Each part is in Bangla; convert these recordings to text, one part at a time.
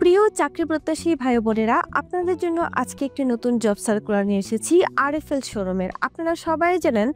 প্রিয় চাকরি প্রত্যাশী ভাই বোনেরা, আপনাদের জন্য আজকে একটি নতুন জব সার্কুলার নিয়ে এসেছি আরএফএল শোরুমের। আপনারা সবাই জানেন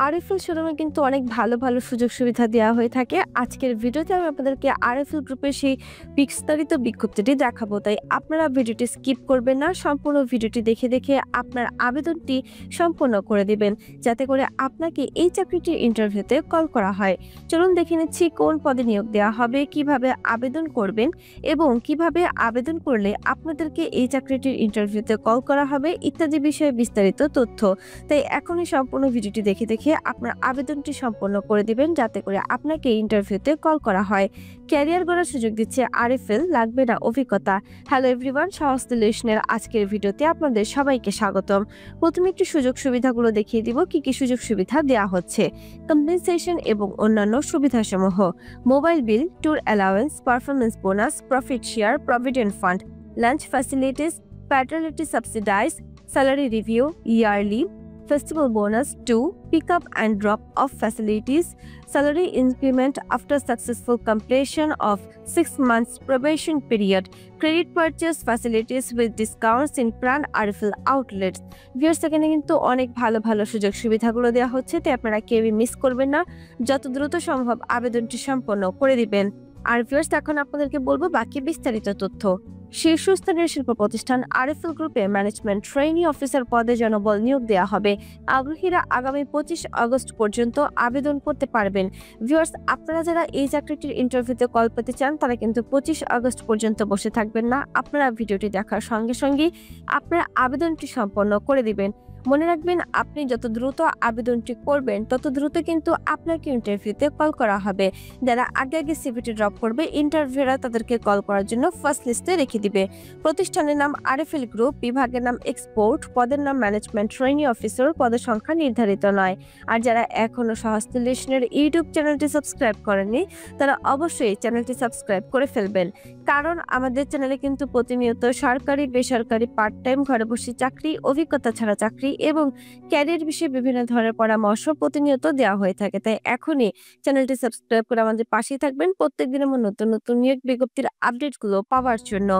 আরএফএল শোরুমে কিন্তু অনেক ভালো ভালো সুযোগ সুবিধা দেওয়া হয়ে থাকে। আজকের ভিডিওতে আমি আপনাদেরকে আরএফএল গ্রুপের সেই বিস্তারিত বিজ্ঞপ্তিটি দেখাবো, তাই আপনারা ভিডিওটি স্কিপ করবেন না, সম্পূর্ণ ভিডিওটি দেখে দেখে আপনার আবেদনটি সম্পূর্ণ করে দিবেন, যাতে করে আপনাকে এই চাকরিটির ইন্টারভিউতে কল করা হয়। চলুন দেখে নিচ্ছি কোন পদে নিয়োগ দেওয়া হবে, কিভাবে আবেদন করবেন এবং কিভাবে আবেদন করলে আপনাদেরকে এই চাকরিটির ইন্টারভিউতে কল করা হবে ইত্যাদি বিষয়ে বিস্তারিত তথ্য। তাই এখনই সম্পূর্ণ ভিডিওটি দেখে দেখে আপনার আবেদনটি সম্পন্ন করে দিবেন, যাতে করে আপনাকে ইন্টারভিউতে কল করা হয়। ক্যারিয়ার গড়ার সুযোগ দিচ্ছে আরএফএল, লাগবে না অভিজ্ঞতা। হ্যালো এভরিওয়ান, সাহস সলিউশনের আজকের ভিডিওতে আপনাদের সবাইকে স্বাগতম। প্রথমে একটু সুযোগ সুবিধাগুলো দেখিয়ে দিব, কি কি সুযোগ সুবিধা দেওয়া হচ্ছে। কম্পেনসেশন এবং অন্যান্য সুবিধাসমূহ: mobile bill, tour allowance, performance bonus, profit share, provident fund, lunch facilities, paternity subsidise, salary review, yearly, festival bonus, 2 pick up and drop off facilities, salary increment after successful completion of 6 months probation period, credit purchase facilities with discounts in Pran RFL outlets। Viewers, এখানে কিন্তু অনেক ভালো ভালো সুযোগ সুবিধাগুলো দেওয়া হচ্ছে, তাই আপনারা কেউই মিস করবেন না। যত দ্রুত সম্ভব আবেদনটি সম্পন্ন করে দিবেন। আর ভিউয়ার্স, এখন আপনাদেরকে বলবো বাকি বিস্তারিত তথ্য। শীর্ষস্থানীয় শিল্প প্রতিষ্ঠান আরএফএল গ্রুপে ম্যানেজমেন্ট ট্রেইনি অফিসার পদে জনবল নিয়োগ দেওয়া হবে। আগ্রহীরা আগামী 25 আগস্ট পর্যন্ত আবেদন করতে পারবেন। ভিউয়ার্স, আপনারা যারা এই চাকরিটির ইন্টারভিউতে কল পেতে চান, তারা কিন্তু 25 আগস্ট পর্যন্ত বসে থাকবেন না। আপনারা ভিডিওটি দেখার সঙ্গে সঙ্গে আপনারা আবেদনটি সম্পন্ন করে দিবেন। মনে রাখবেন, আপনি যত দ্রুত আবেদনটি করবেন তত দ্রুত কিন্তু আপনাকে ইন্টারভিউতে কল করা হবে। যারা আগে আগে সিভিটি ড্রপ করবে, ইন্টারভিউরা তাদেরকে কল করার জন্য ফার্স্ট লিস্টে রেখে দিবে। প্রতিষ্ঠানের নাম আরএফএল গ্রুপ, বিভাগের নাম এক্সপোর্ট, পদের নাম ম্যানেজমেন্ট ট্রেইনি অফিসার, পদের সংখ্যা নির্ধারিত নয়। আর যারা এখনো সাহস সলিউশনের ইউটিউব চ্যানেলটি সাবস্ক্রাইব করেননি, তারা অবশ্যই চ্যানেলটি সাবস্ক্রাইব করে ফেলবেন, কারণ আমাদের চ্যানেলে কিন্তু প্রতিনিয়ত সরকারি, বেসরকারি, পার্ট টাইম, ঘরে বসে চাকরি, অভিজ্ঞতা ছাড়া চাকরি এবং ক্যারিয়ার বিষয়ে বিভিন্ন ধরনের পরামর্শ প্রতিনিয়ত দেওয়া হয়ে থাকে। তাই এখনই চ্যানেলটি সাবস্ক্রাইব করে আমাদের পাশেই থাকবেন, প্রত্যেকদিন আমার নতুন নতুন নিয়োগ বিজ্ঞপ্তির আপডেটগুলো পাওয়ার জন্য।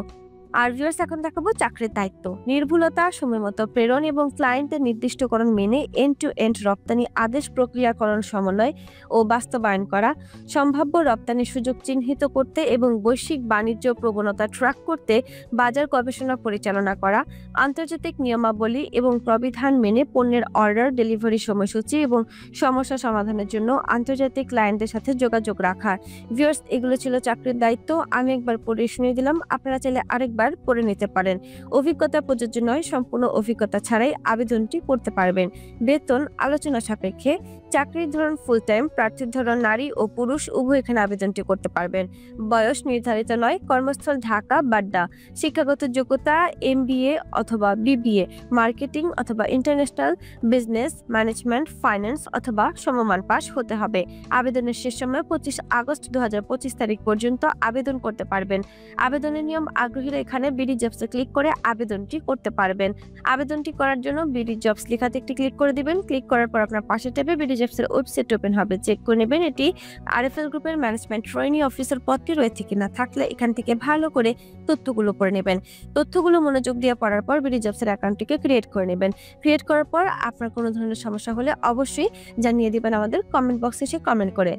আর ভিউয়ার্স, এখন দেখাবো চাকরির দায়িত্ব। নির্ভুলতা, সময়মতো প্রেরণ এবং ক্লায়েন্টের নির্দিষ্টকরণ মেনে এন্ড টু এন্ড রপ্তানি আদেশ প্রক্রিয়াকরণ সমন্বয় ও বাস্তবায়ন করা, সম্ভাব্য রপ্তানির সুযোগ চিহ্নিত করতে এবং বৈশ্বিক বাণিজ্য প্রবণতা ট্র্যাক করতে বাজার গবেষণা পরিচালনা করা, আন্তর্জাতিক নিয়মাবলী এবং প্রবিধান মেনে পণ্যের অর্ডার, ডেলিভারি সময়সূচি এবং সমস্যা সমাধানের জন্য আন্তর্জাতিক ক্লায়েন্টের সাথে যোগাযোগ রাখা। ভিউয়ার্স, এগুলো ছিল চাকরির দায়িত্ব। আমি একবার পড়ে শুনিয়ে দিলাম, আপনারা চাইলে আরেকবার পড়ে নিতে পারেন। অভিজ্ঞতা প্রযোজ্য নয়, সম্পূর্ণ অভিজ্ঞতা ছাড়াই আবেদনটি করতে পারবেন। বেতন আলোচনা সাপেক্ষে। চাকরির ধরন ফুল টাইম, প্রার্থীর ধরন নারী ও পুরুষ উভয় এখানে আবেদনটি করতে পারবেন। বয়স নির্ধারিত নয়। কর্মস্থল ঢাকা, বাড্ডা। শিক্ষাগত যোগ্যতা এমবিএ অথবা বিবিএ, মার্কেটিং অথবা ইন্টারন্যাশনাল বিজনেস, ম্যানেজমেন্ট, ফাইন্যান্স অথবা সমমান পাস হতে হবে। আবেদনের শেষ সময় 25 আগস্ট 2025 তারিখ পর্যন্ত আবেদন করতে পারবেন। আবেদনের নিয়ম: আগ্রহীরা এখানে বিডি জবসে ক্লিক করে আবেদনটি করতে পারবেন। আবেদনটি করার জন্য বিডি জবস লেখাতে একটি ক্লিক করে দিবেন। ক্লিক করার পর আপনার পাশে ট্যাবে বিডি জবসের ওয়েবসাইট ওপেন হবে। চেক করে নেবেন এটি আরএফএল গ্রুপের ম্যানেজমেন্ট ট্রেইনি অফিসার পদটি রয়েছে কিনা। থাকলে এখান থেকে ভালো করে তথ্যগুলো পড়ে নেবেন। তথ্যগুলো মনোযোগ দিয়ে পড়ার পর বিডি জবসের অ্যাকাউন্টটিকে ক্রিয়েট করে নেবেন। ক্রিয়েট করার পর আপনার কোনো ধরনের সমস্যা হলে অবশ্যই জানিয়ে দিবেন আমাদের কমেন্ট বক্সে এসে কমেন্ট করে।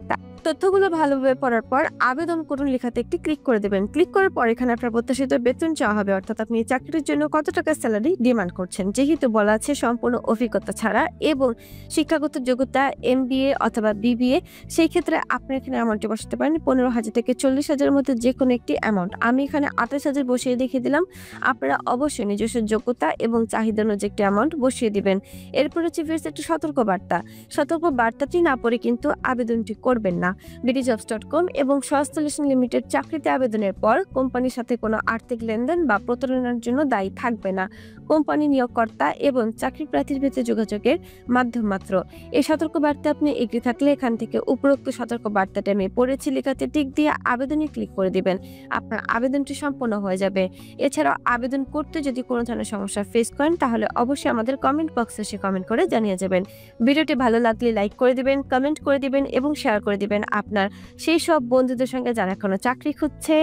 তথ্যগুলো ভালোভাবে পড়ার পর আবেদন করুন লেখাতে একটি ক্লিক করে দেবেন। ক্লিক করার পর এখানে আপনার প্রত্যাশিত বেতন চাওয়া হবে, অর্থাৎ আপনি চাকরির জন্য কত টাকা স্যালারি ডিমান্ড করছেন। যেহেতু বলা আছে সম্পূর্ণ অভিজ্ঞতা ছাড়া এবং শিক্ষাগত যোগ্যতা এমবিএ অথবা বিবিএ, সেই ক্ষেত্রে আপনি এখানে অ্যামাউন্টটি বসাতে পারেন 15,000 থেকে 40,000 মধ্যে যে কোনো একটি অ্যামাউন্ট। আমি এখানে 28,000 বসিয়ে দেখিয়ে দিলাম। আপনারা অবশ্যই নিজস্ব যোগ্যতা এবং চাহিদা অনুযায়ী একটি অ্যামাউন্ট বসিয়ে দিবেন। এরপর হচ্ছে একটি সতর্ক বার্তা। সতর্ক বার্তাটি না পড়ে কিন্তু আবেদনটি করবেন না। bdjobs.com এবং সাহস সলিউশন লিমিটেড চাকরিতে আবেদনের পর কোম্পানির সাথে কোনো আর্থিক লেনদেন বা প্রতারণার জন্য দায়ী থাকবে না। কোম্পানি, নিয়োগকর্তা এবং চাকরি প্রার্থীর ভিতরে যোগাযোগের মাধ্যম মাত্র। এই সতর্ক বার্তা আপনি এগ্রি থাকলে এখান থেকে উপরোক্ত সতর্ক বার্তাটা আমি পড়েছি লেখাতে টিক দিয়ে আবেদনে ক্লিক করে দিবেন। আপনার আবেদনটি সম্পন্ন হয়ে যাবে। এছাড়াও আবেদন করতে যদি কোনো ধরনের সমস্যা ফেস করেন, তাহলে অবশ্যই আমাদের কমেন্ট বক্সে এসে কমেন্ট করে জানিয়ে যাবেন। ভিডিওটি ভালো লাগলে লাইক করে দিবেন, কমেন্ট করে দিবেন এবং শেয়ার করে দিবেন আপনার সেই সব বন্ধুদের সঙ্গে যারা এখনো চাকরি খুঁজছে।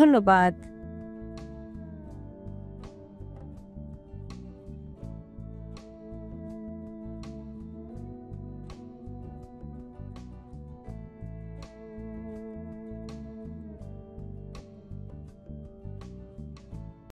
ধন্যবাদ।